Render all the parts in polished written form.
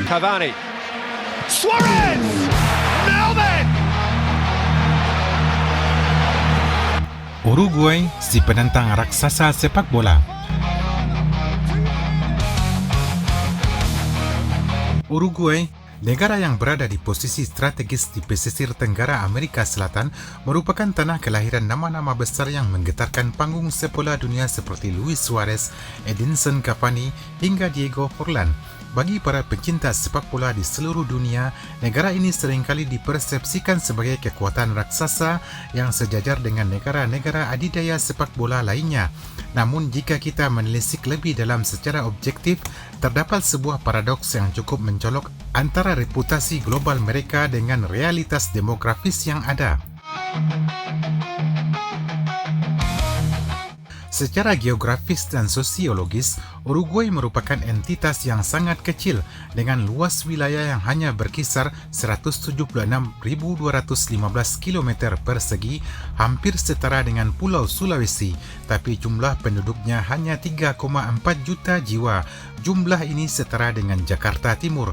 Cavani. Suarez! Now then! Uruguay, si penentang raksasa sepak bola. Uruguay, negara yang berada di posisi strategis di pesisir tenggara Amerika Selatan, merupakan tanah kelahiran nama-nama besar yang menggetarkan panggung sepak bola dunia seperti Luis Suarez, Edinson Cavani hingga Diego Forlan. Bagi para pencinta sepak bola di seluruh dunia, negara ini seringkali dipersepsikan sebagai kekuatan raksasa yang sejajar dengan negara-negara adidaya sepak bola lainnya. Namun jika kita menelisik lebih dalam secara objektif, terdapat sebuah paradoks yang cukup mencolok antara reputasi global mereka dengan realitas demografis yang ada. Secara geografis dan sosiologis, Uruguay merupakan entitas yang sangat kecil dengan luas wilayah yang hanya berkisar 176.215 km persegi, hampir setara dengan Pulau Sulawesi, tapi jumlah penduduknya hanya 3,4 juta jiwa. Jumlah ini setara dengan Jakarta Timur.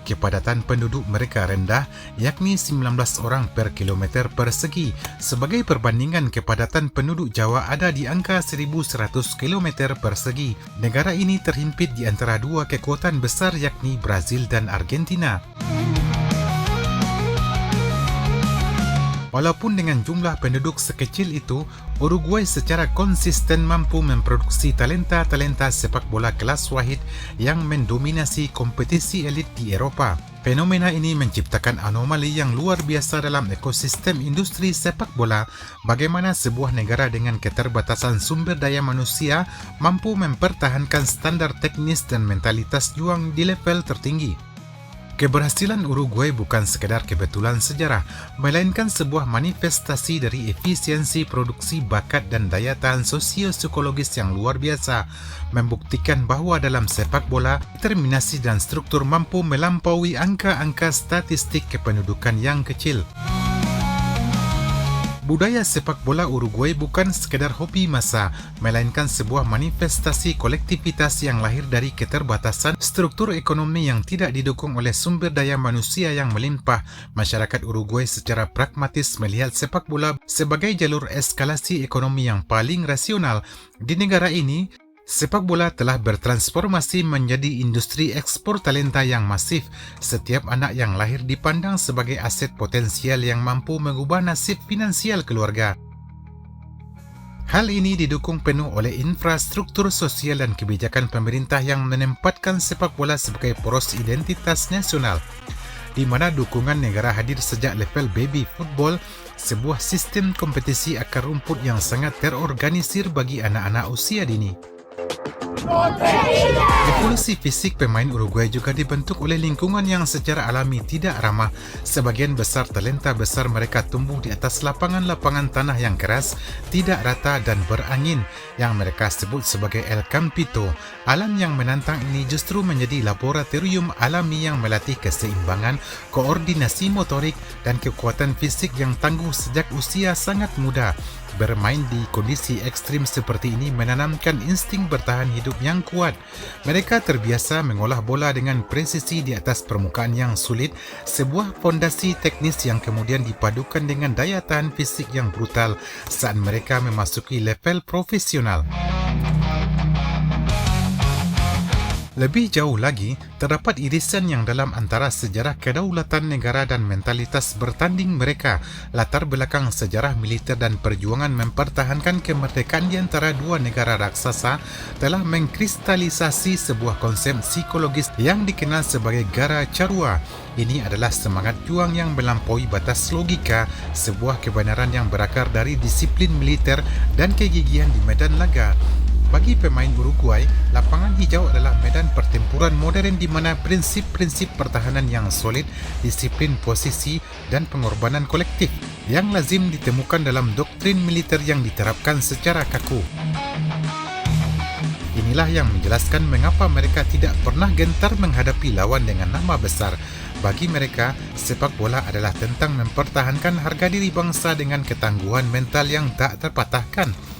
Kepadatan penduduk mereka rendah, yakni 19 orang per kilometer persegi. Sebagai perbandingan, kepadatan penduduk Jawa ada di angka 1.100 km persegi. Negara ini terhimpit di antara dua kekuatan besar, yakni Brazil dan Argentina. Walaupun dengan jumlah penduduk sekecil itu, Uruguay secara konsisten mampu memproduksi talenta-talenta sepak bola kelas wahid yang mendominasi kompetisi elit di Eropa. Fenomena ini menciptakan anomali yang luar biasa dalam ekosistem industri sepak bola, bagaimana sebuah negara dengan keterbatasan sumber daya manusia mampu mempertahankan standar teknis dan mentalitas juang di level tertinggi. Keberhasilan Uruguay bukan sekedar kebetulan sejarah, melainkan sebuah manifestasi dari efisiensi produksi bakat dan daya tahan sosio-psikologis yang luar biasa, membuktikan bahwa dalam sepak bola, determinasi dan struktur mampu melampaui angka-angka statistik kependudukan yang kecil. Budaya sepak bola Uruguay bukan sekedar hobi massa, melainkan sebuah manifestasi kolektivitas yang lahir dari keterbatasan struktur ekonomi yang tidak didukung oleh sumber daya manusia yang melimpah. Masyarakat Uruguay secara pragmatis melihat sepak bola sebagai jalur eskalasi ekonomi yang paling rasional. Di negara ini, sepak bola telah bertransformasi menjadi industri ekspor talenta yang masif. Setiap anak yang lahir dipandang sebagai aset potensial yang mampu mengubah nasib finansial keluarga. Hal ini didukung penuh oleh infrastruktur sosial dan kebijakan pemerintah yang menempatkan sepak bola sebagai poros identitas nasional, di mana dukungan negara hadir sejak level baby football, sebuah sistem kompetisi akar rumput yang sangat terorganisir bagi anak-anak usia dini. Evolusi fisik pemain Uruguay juga dibentuk oleh lingkungan yang secara alami tidak ramah. Sebagian besar talenta besar mereka tumbuh di atas lapangan-lapangan tanah yang keras, tidak rata dan berangin, yang mereka sebut sebagai El Campito. Alam yang menantang ini justru menjadi laboratorium alami yang melatih keseimbangan, koordinasi motorik, dan kekuatan fisik yang tangguh sejak usia sangat muda. Bermain di kondisi ekstrim seperti ini menanamkan insting bertahan hidup yang kuat. Mereka terbiasa mengolah bola dengan presisi di atas permukaan yang sulit, sebuah fondasi teknis yang kemudian dipadukan dengan daya tahan fisik yang brutal saat mereka memasuki level profesional. Lebih jauh lagi, terdapat irisan yang dalam antara sejarah kedaulatan negara dan mentalitas bertanding mereka. Latar belakang sejarah militer dan perjuangan mempertahankan kemerdekaan di antara dua negara raksasa telah mengkristalisasi sebuah konsep psikologis yang dikenal sebagai Gara Charrua. Ini adalah semangat juang yang melampaui batas logika, sebuah kebenaran yang berakar dari disiplin militer dan kegigihan di medan laga. Bagi pemain Uruguay, lapangan hijau adalah medan pertempuran modern di mana prinsip-prinsip pertahanan yang solid, disiplin posisi, dan pengorbanan kolektif yang lazim ditemukan dalam doktrin militer yang diterapkan secara kaku. Inilah yang menjelaskan mengapa mereka tidak pernah gentar menghadapi lawan dengan nama besar. Bagi mereka, sepak bola adalah tentang mempertahankan harga diri bangsa dengan ketangguhan mental yang tak terpatahkan.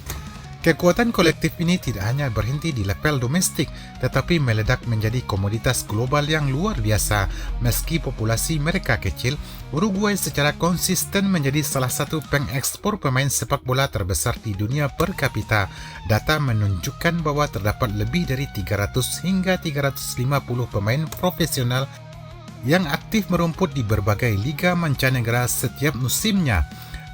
Kekuatan kolektif ini tidak hanya berhenti di level domestik, tetapi meledak menjadi komoditas global yang luar biasa. Meski populasi mereka kecil, Uruguay secara konsisten menjadi salah satu pengekspor pemain sepak bola terbesar di dunia per kapita. Data menunjukkan bahwa terdapat lebih dari 300 hingga 350 pemain profesional yang aktif merumput di berbagai liga mancanegara setiap musimnya.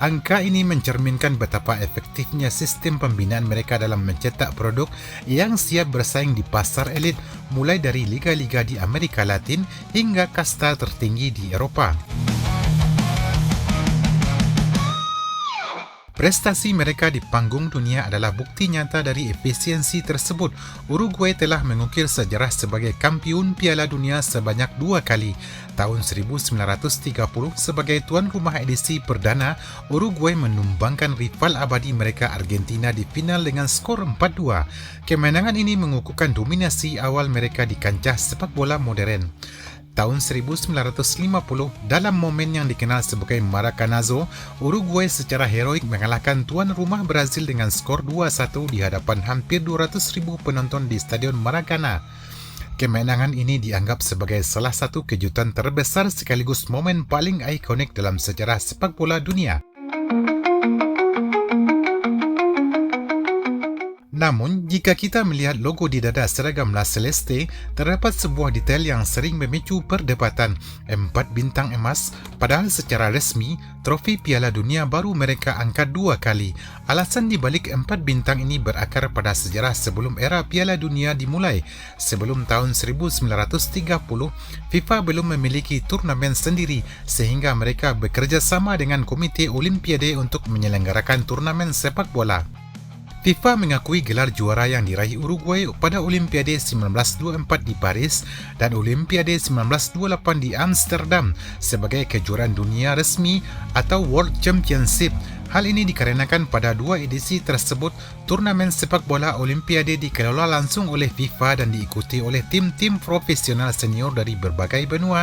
Angka ini mencerminkan betapa efektifnya sistem pembinaan mereka dalam mencetak produk yang siap bersaing di pasar elit, mulai dari liga-liga di Amerika Latin hingga kasta tertinggi di Eropa. Prestasi mereka di panggung dunia adalah bukti nyata dari efisiensi tersebut. Uruguay telah mengukir sejarah sebagai kampiun Piala Dunia sebanyak 2 kali. Tahun 1930 sebagai tuan rumah edisi perdana, Uruguay menumbangkan rival abadi mereka Argentina di final dengan skor 4-2. Kemenangan ini mengukuhkan dominasi awal mereka di kancah sepak bola modern. Tahun 1950, dalam momen yang dikenal sebagai Maracanazo, Uruguay secara heroik mengalahkan tuan rumah Brazil dengan skor 2-1 di hadapan hampir 200.000 penonton di Stadion Maracana. Kemenangan ini dianggap sebagai salah satu kejutan terbesar sekaligus momen paling ikonik dalam sejarah sepak bola dunia. Namun, jika kita melihat logo di dada seragam La Celeste, terdapat sebuah detail yang sering memicu perdebatan. 4 bintang emas, padahal secara resmi, trofi Piala Dunia baru mereka angkat 2 kali. Alasan di balik 4 bintang ini berakar pada sejarah sebelum era Piala Dunia dimulai. Sebelum tahun 1930, FIFA belum memiliki turnamen sendiri, sehingga mereka bekerja sama dengan Komite Olimpiade untuk menyelenggarakan turnamen sepak bola. FIFA mengakui gelar juara yang diraih Uruguay pada Olimpiade 1924 di Paris dan Olimpiade 1928 di Amsterdam sebagai kejuaraan dunia resmi atau World Championship. Hal ini dikarenakan pada 2 edisi tersebut, turnamen sepak bola Olimpiade dikelola langsung oleh FIFA dan diikuti oleh tim-tim profesional senior dari berbagai benua,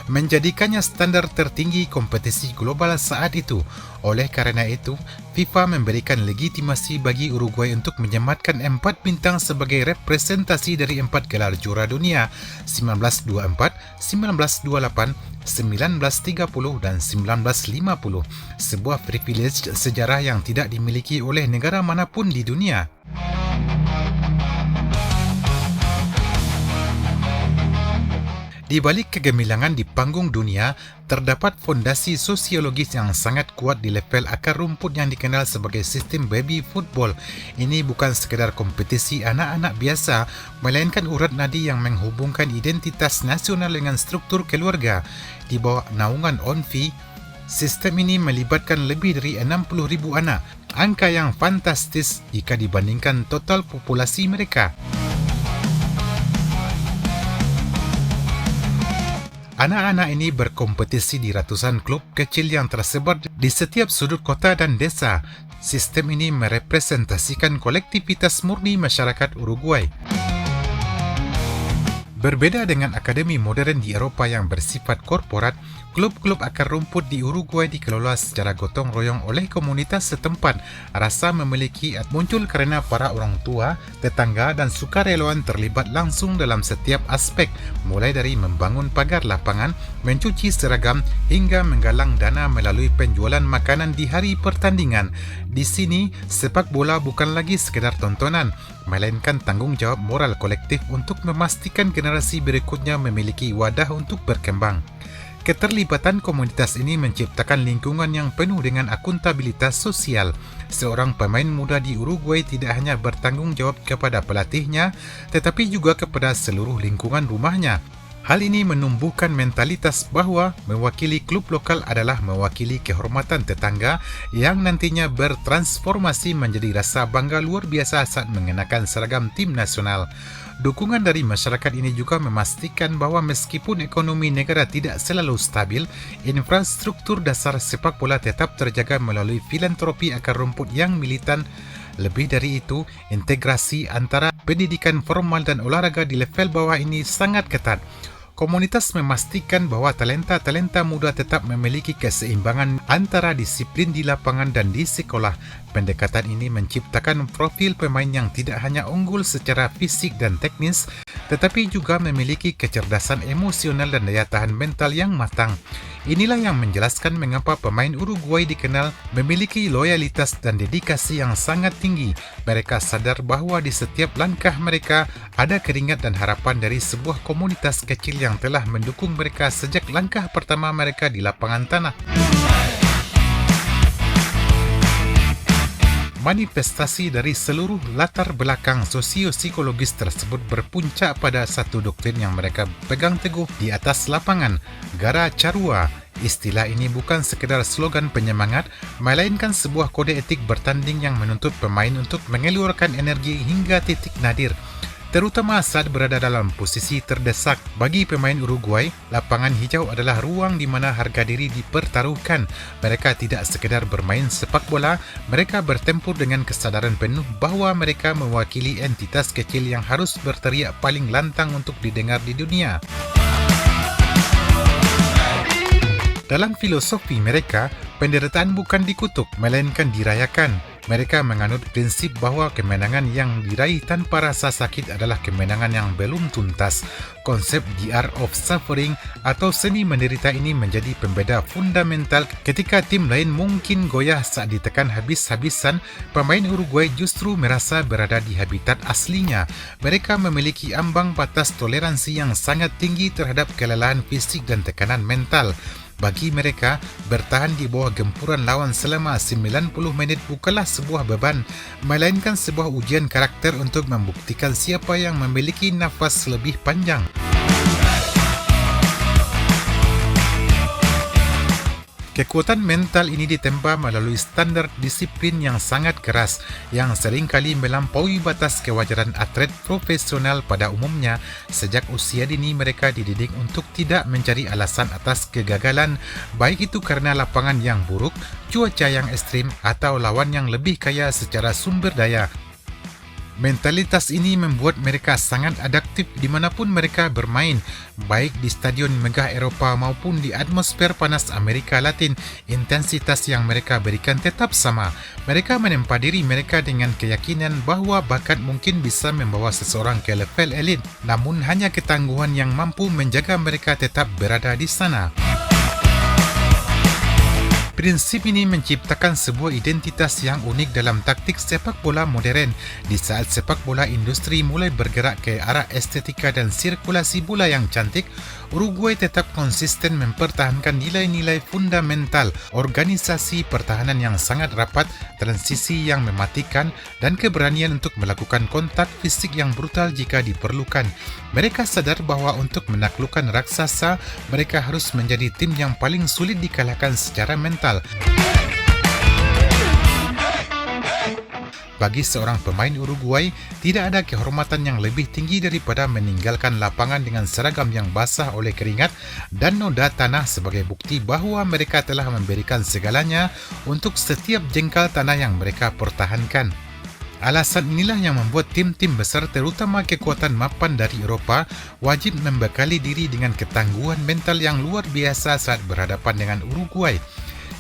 menjadikannya standar tertinggi kompetisi global saat itu. Oleh karena itu, FIFA memberikan legitimasi bagi Uruguay untuk menyematkan 4 bintang sebagai representasi dari 4 gelar juara dunia 1924, 1928, 1930 dan 1950, sebuah privilege sejarah yang tidak dimiliki oleh negara manapun di dunia. Di balik kegemilangan di panggung dunia, terdapat fondasi sosiologis yang sangat kuat di level akar rumput yang dikenal sebagai sistem baby football. Ini bukan sekedar kompetisi anak-anak biasa, melainkan urat nadi yang menghubungkan identitas nasional dengan struktur keluarga. Di bawah naungan ONFI, sistem ini melibatkan lebih dari 60.000 anak, angka yang fantastis jika dibandingkan total populasi mereka. Anak-anak ini berkompetisi di ratusan klub kecil yang tersebar di setiap sudut kota dan desa. Sistem ini merepresentasikan kolektivitas murni masyarakat Uruguay. Berbeda dengan akademi modern di Eropa yang bersifat korporat, klub-klub akar rumput di Uruguay dikelola secara gotong royong oleh komunitas setempat. Rasa memiliki muncul karena para orang tua, tetangga dan sukarelawan terlibat langsung dalam setiap aspek, mulai dari membangun pagar lapangan, mencuci seragam, hingga menggalang dana melalui penjualan makanan di hari pertandingan. Di sini, sepak bola bukan lagi sekedar tontonan, melainkan tanggung jawab moral kolektif untuk memastikan generasi berikutnya memiliki wadah untuk berkembang. Keterlibatan komunitas ini menciptakan lingkungan yang penuh dengan akuntabilitas sosial. Seorang pemain muda di Uruguay tidak hanya bertanggung jawab kepada pelatihnya, tetapi juga kepada seluruh lingkungan rumahnya. Hal ini menumbuhkan mentalitas bahwa mewakili klub lokal adalah mewakili kehormatan tetangga yang nantinya bertransformasi menjadi rasa bangga luar biasa saat mengenakan seragam tim nasional. Dukungan dari masyarakat ini juga memastikan bahwa meskipun ekonomi negara tidak selalu stabil, infrastruktur dasar sepak bola tetap terjaga melalui filantropi akar rumput yang militan. Lebih dari itu, integrasi antara pendidikan formal dan olahraga di level bawah ini sangat ketat. Komunitas memastikan bahwa talenta-talenta muda tetap memiliki keseimbangan antara disiplin di lapangan dan di sekolah. Pendekatan ini menciptakan profil pemain yang tidak hanya unggul secara fisik dan teknis, tetapi juga memiliki kecerdasan emosional dan daya tahan mental yang matang. Inilah yang menjelaskan mengapa pemain Uruguay dikenal memiliki loyalitas dan dedikasi yang sangat tinggi. Mereka sadar bahwa di setiap langkah mereka ada keringat dan harapan dari sebuah komunitas kecil yang telah mendukung mereka sejak langkah pertama mereka di lapangan tanah. Manifestasi dari seluruh latar belakang sosio-psikologis tersebut berpuncak pada satu doktrin yang mereka pegang teguh di atas lapangan, Gara Charrua. Istilah ini bukan sekedar slogan penyemangat, melainkan sebuah kode etik bertanding yang menuntut pemain untuk mengeluarkan energi hingga titik nadir, terutama saat berada dalam posisi terdesak. Bagi pemain Uruguay, lapangan hijau adalah ruang di mana harga diri dipertaruhkan. Mereka tidak sekedar bermain sepak bola, mereka bertempur dengan kesadaran penuh bahwa mereka mewakili entitas kecil yang harus berteriak paling lantang untuk didengar di dunia. Dalam filosofi mereka, penderitaan bukan dikutuk, melainkan dirayakan. Mereka menganut prinsip bahwa kemenangan yang diraih tanpa rasa sakit adalah kemenangan yang belum tuntas. Konsep The Art of Suffering atau seni menderita ini menjadi pembeda fundamental ketika tim lain mungkin goyah saat ditekan habis-habisan. Pemain Uruguay justru merasa berada di habitat aslinya. Mereka memiliki ambang batas toleransi yang sangat tinggi terhadap kelelahan fisik dan tekanan mental. Bagi mereka, bertahan di bawah gempuran lawan selama 90 menit bukanlah sebuah beban, melainkan sebuah ujian karakter untuk membuktikan siapa yang memiliki nafas lebih panjang. Kekuatan mental ini ditempa melalui standar disiplin yang sangat keras, yang seringkali melampaui batas kewajaran atlet profesional pada umumnya. Sejak usia dini mereka dididik untuk tidak mencari alasan atas kegagalan, baik itu karena lapangan yang buruk, cuaca yang ekstrim, atau lawan yang lebih kaya secara sumber daya. Mentalitas ini membuat mereka sangat adaptif dimanapun mereka bermain, baik di stadion megah Eropah maupun di atmosfer panas Amerika Latin. Intensitas yang mereka berikan tetap sama. Mereka menempa diri mereka dengan keyakinan bahwa bakat mungkin bisa membawa seseorang ke level elit, namun hanya ketangguhan yang mampu menjaga mereka tetap berada di sana. Prinsip ini menciptakan sebuah identitas yang unik dalam taktik sepak bola modern. Di saat sepak bola industri mulai bergerak ke arah estetika dan sirkulasi bola yang cantik, Uruguay tetap konsisten mempertahankan nilai-nilai fundamental, organisasi pertahanan yang sangat rapat, transisi yang mematikan, dan keberanian untuk melakukan kontak fisik yang brutal jika diperlukan. Mereka sadar bahwa untuk menaklukkan raksasa, mereka harus menjadi tim yang paling sulit dikalahkan secara mental. Bagi seorang pemain Uruguay, tidak ada kehormatan yang lebih tinggi daripada meninggalkan lapangan dengan seragam yang basah oleh keringat dan noda tanah sebagai bukti bahwa mereka telah memberikan segalanya untuk setiap jengkal tanah yang mereka pertahankan. Alasan inilah yang membuat tim-tim besar terutama kekuatan mapan dari Eropah wajib membekali diri dengan ketangguhan mental yang luar biasa saat berhadapan dengan Uruguay.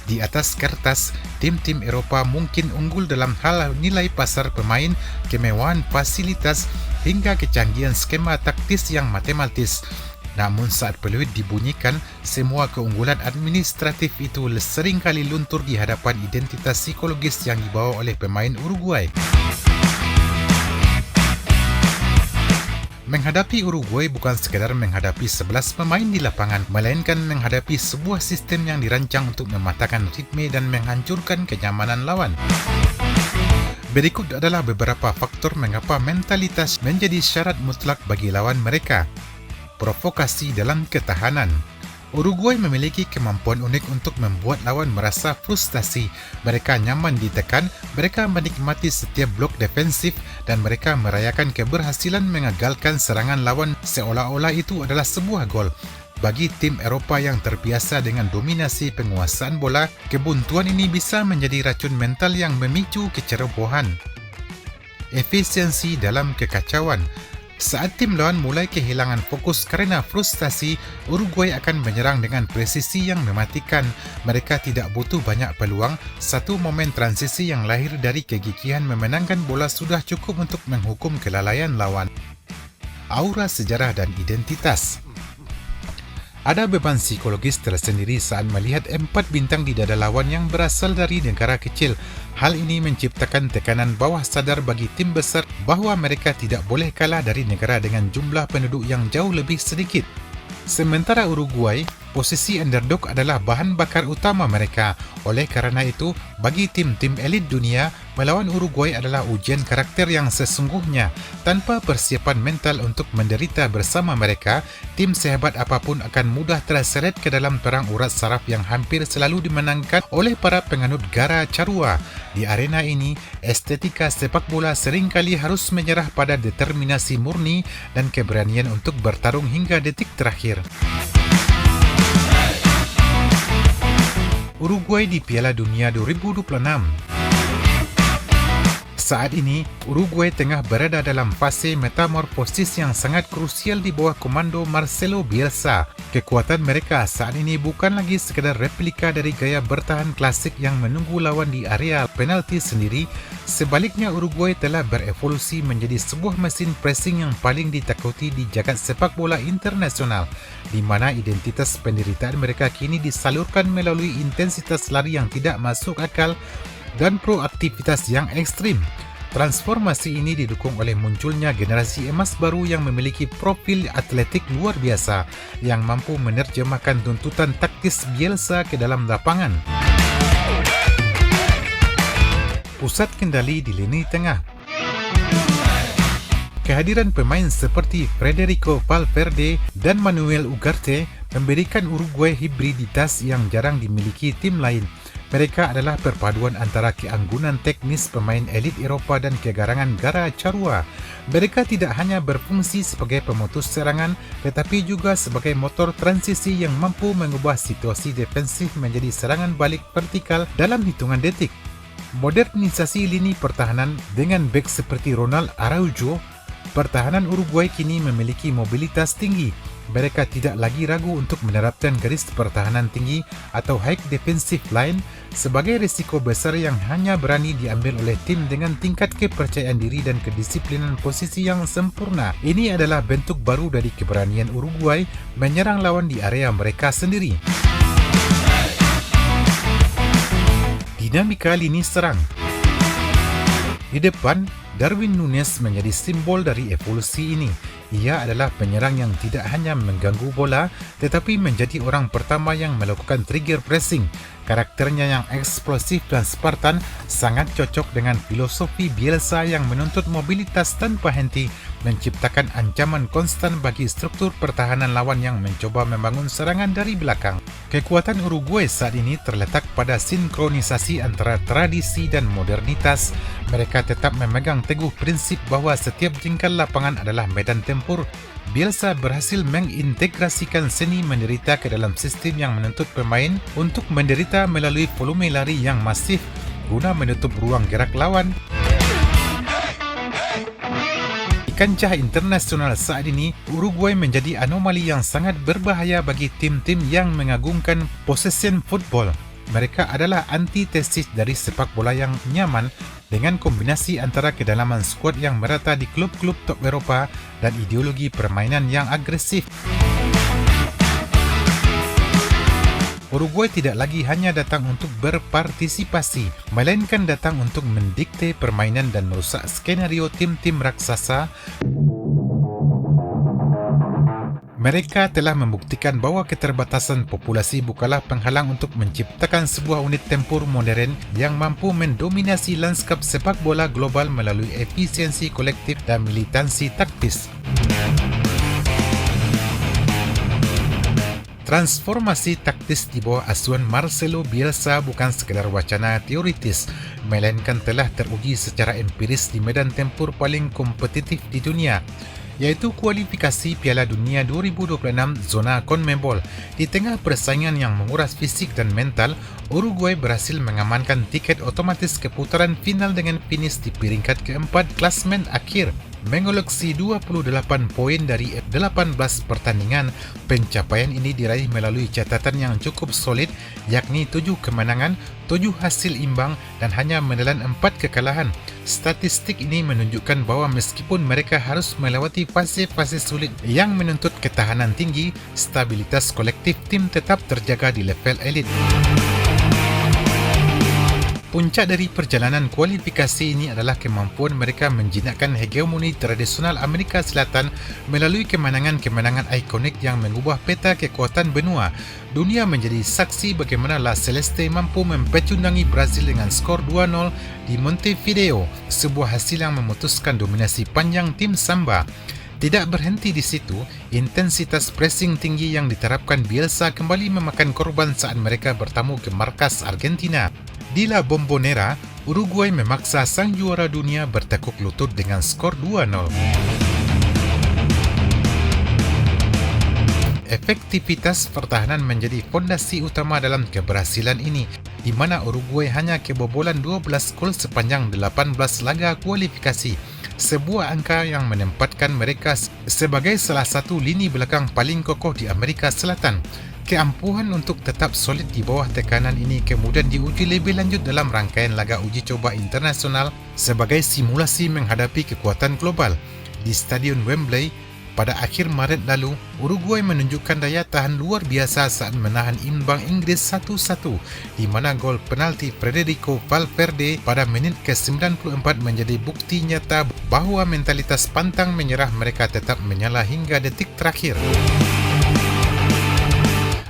Di atas kertas, tim-tim Eropah mungkin unggul dalam hal nilai pasar pemain, kemewahan fasilitas, hingga kecanggihan skema taktis yang matematis. Namun saat peluit dibunyikan, semua keunggulan administratif itu seringkali luntur di hadapan identitas psikologis yang dibawa oleh pemain Uruguay. Menghadapi Uruguay bukan sekadar menghadapi 11 pemain di lapangan, melainkan menghadapi sebuah sistem yang dirancang untuk mematahkan ritme dan menghancurkan kenyamanan lawan. Berikut adalah beberapa faktor mengapa mentalitas menjadi syarat mutlak bagi lawan mereka. Provokasi dalam ketahanan. Uruguay memiliki kemampuan unik untuk membuat lawan merasa frustasi. Mereka nyaman ditekan, mereka menikmati setiap blok defensif, dan mereka merayakan keberhasilan mengagalkan serangan lawan seolah-olah itu adalah sebuah gol. Bagi tim Eropah yang terbiasa dengan dominasi penguasaan bola, kebuntuan ini bisa menjadi racun mental yang memicu kecerobohan. Efisiensi dalam kekacauan. Saat tim lawan mulai kehilangan fokus kerana frustasi, Uruguay akan menyerang dengan presisi yang mematikan. Mereka tidak butuh banyak peluang, satu momen transisi yang lahir dari kegigihan memenangkan bola sudah cukup untuk menghukum kelalaian lawan. Aura sejarah dan identitas. Ada beban psikologis tersendiri saat melihat 4 bintang di dada lawan yang berasal dari negara kecil. Hal ini menciptakan tekanan bawah sadar bagi tim besar bahawa mereka tidak boleh kalah dari negara dengan jumlah penduduk yang jauh lebih sedikit. Sementara Uruguay, posisi underdog adalah bahan bakar utama mereka. Oleh kerana itu, bagi tim-tim elit dunia, melawan Uruguay adalah ujian karakter yang sesungguhnya. Tanpa persiapan mental untuk menderita bersama mereka, tim sehebat apapun akan mudah terseret ke dalam perang urat saraf yang hampir selalu dimenangkan oleh para penganut gara Charrua. Di arena ini, estetika sepak bola seringkali harus menyerah pada determinasi murni dan keberanian untuk bertarung hingga detik terakhir. Uruguay di Piala Dunia 2026. Saat ini, Uruguay tengah berada dalam fase metamorfosis yang sangat krusial di bawah komando Marcelo Bielsa. Kekuatan mereka saat ini bukan lagi sekadar replika dari gaya bertahan klasik yang menunggu lawan di area penalti sendiri. Sebaliknya, Uruguay telah berevolusi menjadi sebuah mesin pressing yang paling ditakuti di jagat sepak bola internasional, di mana identitas penderitaan mereka kini disalurkan melalui intensitas lari yang tidak masuk akal dan proaktivitas yang ekstrim. Transformasi ini didukung oleh munculnya generasi emas baru yang memiliki profil atletik luar biasa yang mampu menerjemahkan tuntutan taktis Bielsa ke dalam lapangan. Pusat kendali di lini tengah. Kehadiran pemain seperti Federico Valverde dan Manuel Ugarte memberikan Uruguay hibriditas yang jarang dimiliki tim lain. Mereka adalah perpaduan antara keanggunan teknis pemain elit Eropah dan kegarangan gara Charrua. Mereka tidak hanya berfungsi sebagai pemutus serangan, tetapi juga sebagai motor transisi yang mampu mengubah situasi defensif menjadi serangan balik vertikal dalam hitungan detik. Modernisasi lini pertahanan dengan bek seperti Ronald Araujo, pertahanan Uruguay kini memiliki mobilitas tinggi. Mereka tidak lagi ragu untuk menerapkan garis pertahanan tinggi atau high defensive line sebagai risiko besar yang hanya berani diambil oleh tim dengan tingkat kepercayaan diri dan kedisiplinan posisi yang sempurna. Ini adalah bentuk baru dari keberanian Uruguay menyerang lawan di area mereka sendiri. Dinamika lini serang. Di depan, Darwin Núñez menjadi simbol dari evolusi ini. Ia adalah penyerang yang tidak hanya mengganggu bola, tetapi menjadi orang pertama yang melakukan trigger pressing. Karakternya yang eksplosif dan Spartan sangat cocok dengan filosofi Bielsa yang menuntut mobilitas tanpa henti, menciptakan ancaman konstan bagi struktur pertahanan lawan yang mencoba membangun serangan dari belakang. Kekuatan Uruguay saat ini terletak pada sinkronisasi antara tradisi dan modernitas. Mereka tetap memegang teguh prinsip bahawa setiap jengkal lapangan adalah medan tempur. Bielsa berhasil mengintegrasikan seni menderita ke dalam sistem yang menuntut pemain untuk menderita melalui volume lari yang masif guna menutup ruang gerak lawan. Di kancah internasional saat ini, Uruguay menjadi anomali yang sangat berbahaya bagi tim-tim yang mengagungkan possession football. Mereka adalah antitesis dari sepak bola yang nyaman dengan kombinasi antara kedalaman skuad yang merata di klub-klub top Eropah dan ideologi permainan yang agresif. Uruguay tidak lagi hanya datang untuk berpartisipasi, melainkan datang untuk mendikte permainan dan merusak skenario tim-tim raksasa. Mereka telah membuktikan bahawa keterbatasan populasi bukanlah penghalang untuk menciptakan sebuah unit tempur modern yang mampu mendominasi lanskap sepak bola global melalui efisiensi kolektif dan militansi taktis. Transformasi taktis di bawah asuhan Marcelo Bielsa bukan sekadar wacana teoritis, melainkan telah teruji secara empiris di medan tempur paling kompetitif di dunia, yaitu kualifikasi Piala Dunia 2026 zona CONMEBOL. Di tengah persaingan yang menguras fisik dan mental, Uruguay berhasil mengamankan tiket otomatis ke putaran final dengan finish di peringkat keempat klasmen akhir, mengoleksi 28 poin dari 18 pertandingan. Pencapaian ini diraih melalui catatan yang cukup solid, yakni 7 kemenangan, 7 hasil imbang dan hanya menelan 4 kekalahan. Statistik ini menunjukkan bahawa meskipun mereka harus melewati fase-fase sulit yang menuntut ketahanan tinggi, stabilitas kolektif tim tetap terjaga di level elit. Puncak dari perjalanan kualifikasi ini adalah kemampuan mereka menjinakkan hegemoni tradisional Amerika Selatan melalui kemenangan-kemenangan ikonik yang mengubah peta kekuatan benua. Dunia menjadi saksi bagaimana La Celeste mampu mempecundangi Brazil dengan skor 2-0 di Montevideo, sebuah hasil yang memutuskan dominasi panjang tim Samba. Tidak berhenti di situ, intensitas pressing tinggi yang diterapkan Bielsa kembali memakan korban saat mereka bertamu ke markas Argentina. Di La Bombonera, Uruguay memaksa sang juara dunia bertekuk lutut dengan skor 2-0. Efektivitas pertahanan menjadi fondasi utama dalam keberhasilan ini, di mana Uruguay hanya kebobolan 12 gol sepanjang 18 laga kualifikasi, sebuah angka yang menempatkan mereka sebagai salah satu lini belakang paling kokoh di Amerika Selatan. Keampuhan untuk tetap solid di bawah tekanan ini kemudian diuji lebih lanjut dalam rangkaian laga uji coba internasional sebagai simulasi menghadapi kekuatan global. Di Stadion Wembley, pada akhir Maret lalu, Uruguay menunjukkan daya tahan luar biasa saat menahan imbang Inggris 1-1, di mana gol penalti Federico Valverde pada menit ke-94 menjadi bukti nyata bahawa mentalitas pantang menyerah mereka tetap menyala hingga detik terakhir.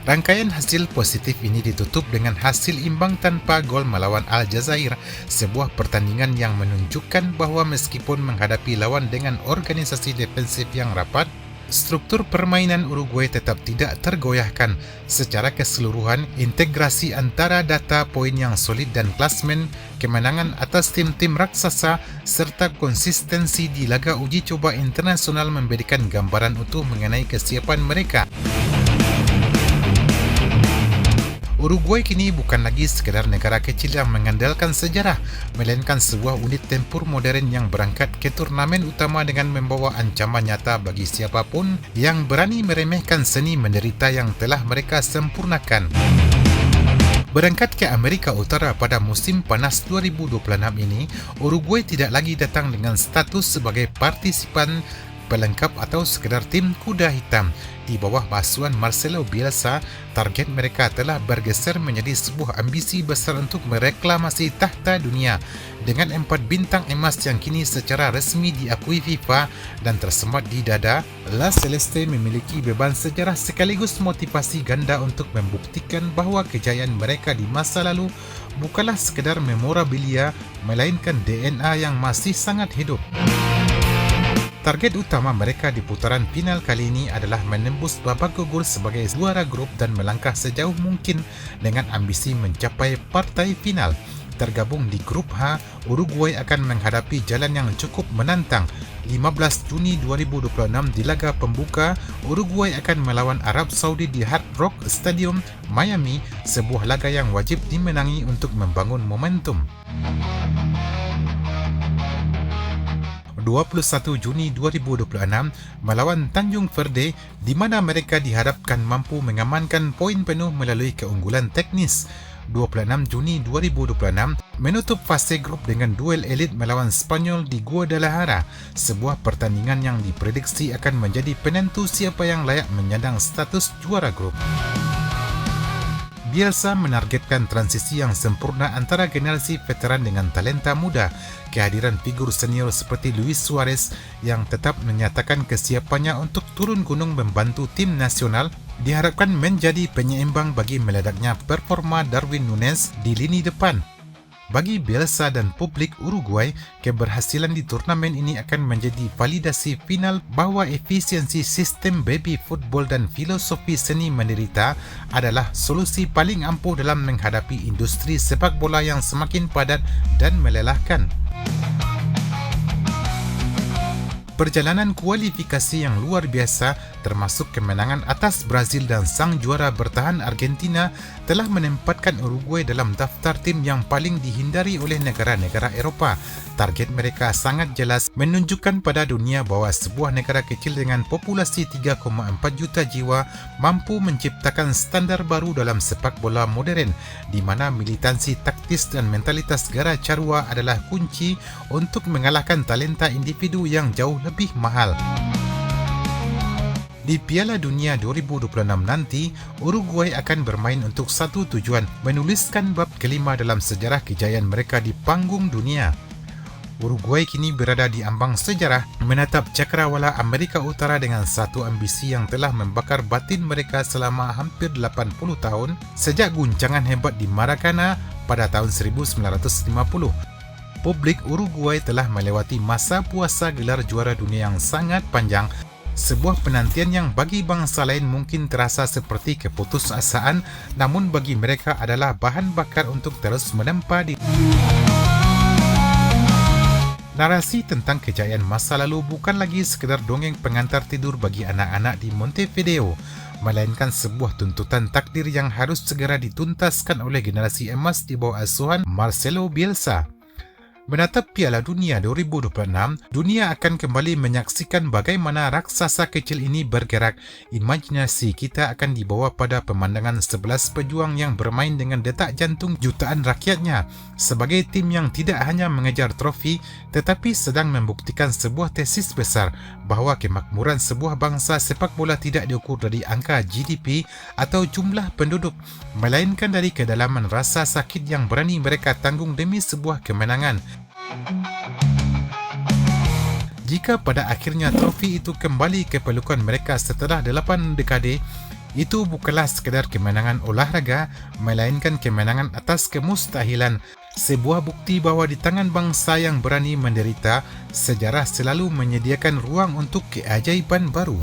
Rangkaian hasil positif ini ditutup dengan hasil imbang tanpa gol melawan Aljazair, sebuah pertandingan yang menunjukkan bahawa meskipun menghadapi lawan dengan organisasi defensif yang rapat, struktur permainan Uruguay tetap tidak tergoyahkan. Secara keseluruhan, integrasi antara data poin yang solid dan klasmen, kemenangan atas tim-tim raksasa, serta konsistensi di laga uji coba internasional memberikan gambaran utuh mengenai kesiapan mereka. Uruguay kini bukan lagi sekadar negara kecil yang mengandalkan sejarah, melainkan sebuah unit tempur modern yang berangkat ke turnamen utama dengan membawa ancaman nyata bagi siapapun yang berani meremehkan seni menderita yang telah mereka sempurnakan. Berangkat ke Amerika Utara pada musim panas 2026 ini, Uruguay tidak lagi datang dengan status sebagai partisipan pelengkap atau sekedar tim kuda hitam. Di bawah basuhan Marcelo Bielsa, target mereka telah bergeser menjadi sebuah ambisi besar untuk mereklamasi tahta dunia. Dengan 4 bintang emas yang kini secara resmi diakui FIFA dan tersemat di dada, La Celeste memiliki beban sejarah sekaligus motivasi ganda untuk membuktikan bahawa kejayaan mereka di masa lalu bukanlah sekedar memorabilia, melainkan DNA yang masih sangat hidup. Target utama mereka di putaran final kali ini adalah menembus babak gugur sebagai juara grup dan melangkah sejauh mungkin dengan ambisi mencapai partai final. Tergabung di grup H, Uruguay akan menghadapi jalan yang cukup menantang. 15 Juni 2026 di laga pembuka, Uruguay akan melawan Arab Saudi di Hard Rock Stadium, Miami, sebuah laga yang wajib dimenangi untuk membangun momentum. 21 Juni 2026 melawan Tanjung Verde, di mana mereka diharapkan mampu mengamankan poin penuh melalui keunggulan teknis. 26 Juni 2026 menutup fase grup dengan duel elit melawan Spanyol di Guadalajara, sebuah pertandingan yang diprediksi akan menjadi penentu siapa yang layak menyandang status juara grup. Bielsa menargetkan transisi yang sempurna antara generasi veteran dengan talenta muda. Kehadiran figur senior seperti Luis Suarez yang tetap menyatakan kesiapannya untuk turun gunung membantu tim nasional diharapkan menjadi penyeimbang bagi meledaknya performa Darwin Núñez di lini depan. Bagi Bielsa dan publik Uruguay, keberhasilan di turnamen ini akan menjadi validasi final bahawa efisiensi sistem baby football dan filosofi seni menderita adalah solusi paling ampuh dalam menghadapi industri sepak bola yang semakin padat dan melelahkan. Perjalanan kualifikasi yang luar biasa termasuk kemenangan atas Brazil dan sang juara bertahan Argentina, telah menempatkan Uruguay dalam daftar tim yang paling dihindari oleh negara-negara Eropah. Target mereka sangat jelas, menunjukkan pada dunia bahawa sebuah negara kecil dengan populasi 3,4 juta jiwa mampu menciptakan standar baru dalam sepak bola moden, di mana militansi taktis dan mentalitas gara carua adalah kunci untuk mengalahkan talenta individu yang jauh lebih mahal. Di Piala Dunia 2026 nanti, Uruguay akan bermain untuk satu tujuan, menuliskan bab kelima dalam sejarah kejayaan mereka di panggung dunia. Uruguay kini berada di ambang sejarah, menatap cakrawala Amerika Utara dengan satu ambisi yang telah membakar batin mereka selama hampir 80 tahun sejak guncangan hebat di Maracana pada tahun 1950. Publik Uruguay telah melewati masa puasa gelar juara dunia yang sangat panjang, sebuah penantian yang bagi bangsa lain mungkin terasa seperti keputusasaan, namun bagi mereka adalah bahan bakar untuk terus menempa di... Narasi tentang kejayaan masa lalu bukan lagi sekedar dongeng pengantar tidur bagi anak-anak di Montevideo, melainkan sebuah tuntutan takdir yang harus segera dituntaskan oleh generasi emas di bawah asuhan Marcelo Bielsa. Menatap Piala Dunia 2026, dunia akan kembali menyaksikan bagaimana raksasa kecil ini bergerak. Imajinasi kita akan dibawa pada pemandangan 11 pejuang yang bermain dengan detak jantung jutaan rakyatnya, sebagai tim yang tidak hanya mengejar trofi, tetapi sedang membuktikan sebuah tesis besar bahawa kemakmuran sebuah bangsa sepak bola tidak diukur dari angka GDP atau jumlah penduduk, melainkan dari kedalaman rasa sakit yang berani mereka tanggung demi sebuah kemenangan. Jika pada akhirnya trofi itu kembali ke pelukan mereka setelah 8 dekade, itu bukanlah sekadar kemenangan olahraga, melainkan kemenangan atas kemustahilan. Sebuah bukti bahawa di tangan bangsa yang berani menderita, sejarah selalu menyediakan ruang untuk keajaiban baru.